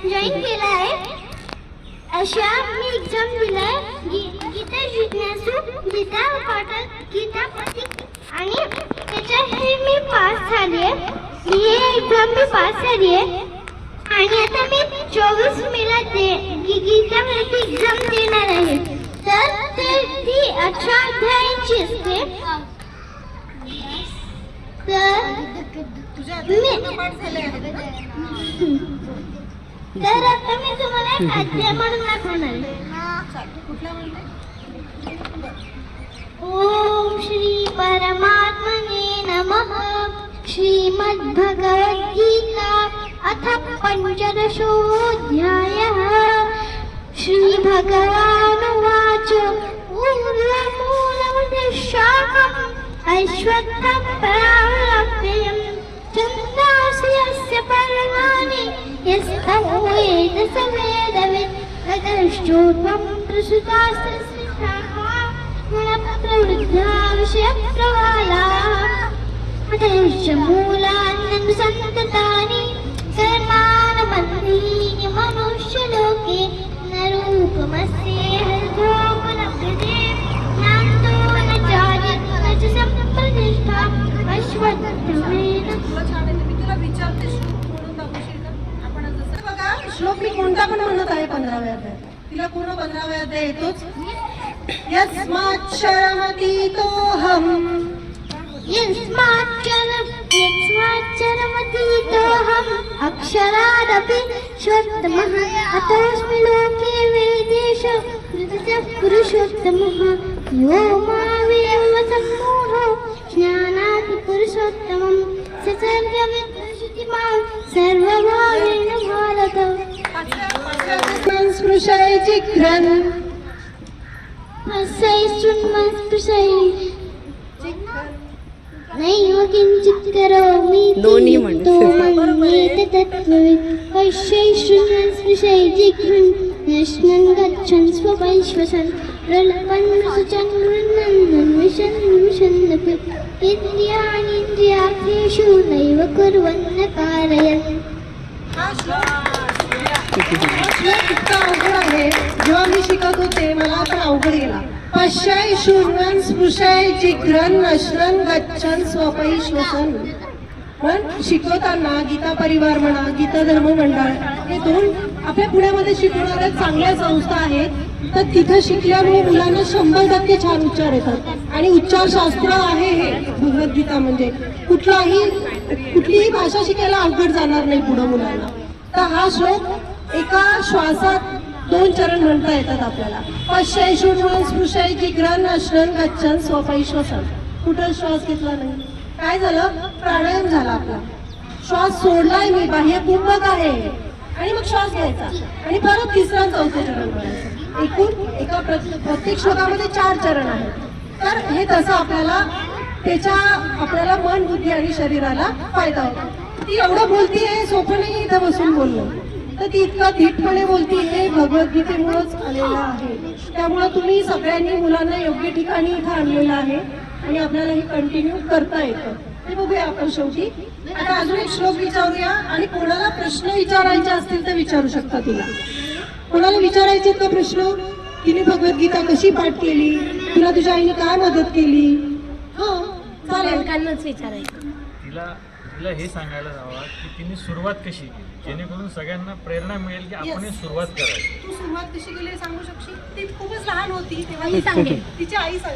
Join केलं आहे. अशा मी एक्झाम दिलाय. गीता जिज्ञासू, गीता पाठक, गीता प्रतीक आणि त्याच्यात हे मी पास झाली आहे. ही एक्झाम मी पास झाली आहे आणि आता मी 24 मेला गीता प्रतीक एक्झाम देणार आहे. तर ती 18 अध्यायांची असते. तर आता मी तुम्हाला एक अध्याय म्हणून दाखवणार आहे. ओम श्री परमात्मने नमः. श्रीमद्भगवद्गीता अथ पंचदशोऽध्यायः. श्रीभगवानुवाच ऊर्ध्वमूलमधुशाखम् अश्वत्थं परावलम्ब्यं छन्दांसि यस्य पर्णानि यस्तं वेद स वेदवित्. ततश्चोर्ध्वं प्रसृतास्तस्य शाखाः गुणप्रवृद्धा विषयप्रवालाः. अतश्च मूलान्यनुसन्ततानि कर्मानुबन्धीनि मनुष्यलोके. न रूपमस्येह लोकलभ्यते नान्तो न चादित् न च सम्प्रतिष्ठा. अश्वत्थमेन. श्लोक मी कोणता पण म्हणत आहे 15व्या अध्यायात. तिला पूर्ण 15व्या अध्याय येतोच. यस्माच्चरमतीतोऽहम् यस्माच्चरमतीतोऽहम् अक्षरादपि श्वत्तमः. अतोऽस्मि लोके वेदेश कृतः पुरुषोत्तमः. यो मामेव सम्मूढो ज्ञानात् पुरुषोत्तमं स सर्वविद् सर्वभावेन भारत. स्पृशय जिघ्रन् नैव किञ्चित् करोमि तो मन्येत तत्त्ववित्. पश्यै शृण्वन् स्पृशै जिघ्रन् नश्नन् गच्छन् स्वपैश्वसन् प्रलपन् सुचन् गृह्णन् विशन्नपि. इन्द्रियाणीन्द्रियार्थेषु नैव कुर्वन् न कारयन्. इतका अवघड आहे. जेव्हा मी शिकत होते मला पण अवघड गेला. पश्यय शृण्वन् स्पृशय जिघ्रन् नश्नन् गच्छन् स्वपै श्वसन्. पण शिकवताना गीता परिवार म्हणा, गीता धर्म मंडळ हे 2 आपल्या पुण्यामध्ये शिकवणाऱ्या चांगल्या संस्था आहेत. तर तिथं शिकल्यामुळे मुलांना 100% छान उच्चार येतात. आणि उच्चार शास्त्र आहे हे भगवद्गीता. म्हणजे कुठलीही भाषा शिकायला अवघड जाणार नाही पुढं मुलांना. तर हा श्लोक एका श्वासात 2 चरण म्हणता येतात आपल्याला. पश्यय शृण्वन् स्पृशय जिघ्रन् नश्नन् गच्छन् स्वपै श्वसन्. कुठं श्वास घेतला नाही. काय झालं? प्राणायाम झाला आपला. श्वास सोडलाय मी, बाह्य कुंभक आहे. आणि मग श्वास घ्यायचा आणि परत 3रा 4थं चरण करायचं. एकूण प्रत्येक श्लोकामध्ये 4 चरण आहेत. तर हे तसं आपल्याला मन, बुद्धी आणि शरीराला फायदा होतो. ती एवढं बोलतीये, सोपं नाही इथं बसून बोलणं. तर ती इतका धीटपणे बोलती हे भगवद्गीतेमुळेच आलेलं आहे. त्यामुळे तुम्ही सगळ्यांनी मुलांना योग्य ठिकाणी इथं आणलेलं आहे आणि आपल्याला हे कंटिन्यू करता येतं. ते बघूया आपण शेवटी. आता अजून एक श्लोक विचारूया आणि कोणाला प्रश्न विचारायचे असतील तर विचारू शकता. कोणाला विचारायचे का प्रश्न? तिने भगवद्गीता कशी पाठ केली, तुला तुझ्या आईने काय मदत केली? चालेल. कालच विचारायचं. तिला हे सांगायला हवं की तिने सुरुवात कशी केली, जेणेकरून सगळ्यांना प्रेरणा मिळेल की आपण हे सुरुवात करायची. तू सुरुवात कशी केली सांगू शकशील? ती खूपच लहान होती तेव्हा. ती सांगेल. तिची आई सांगेल.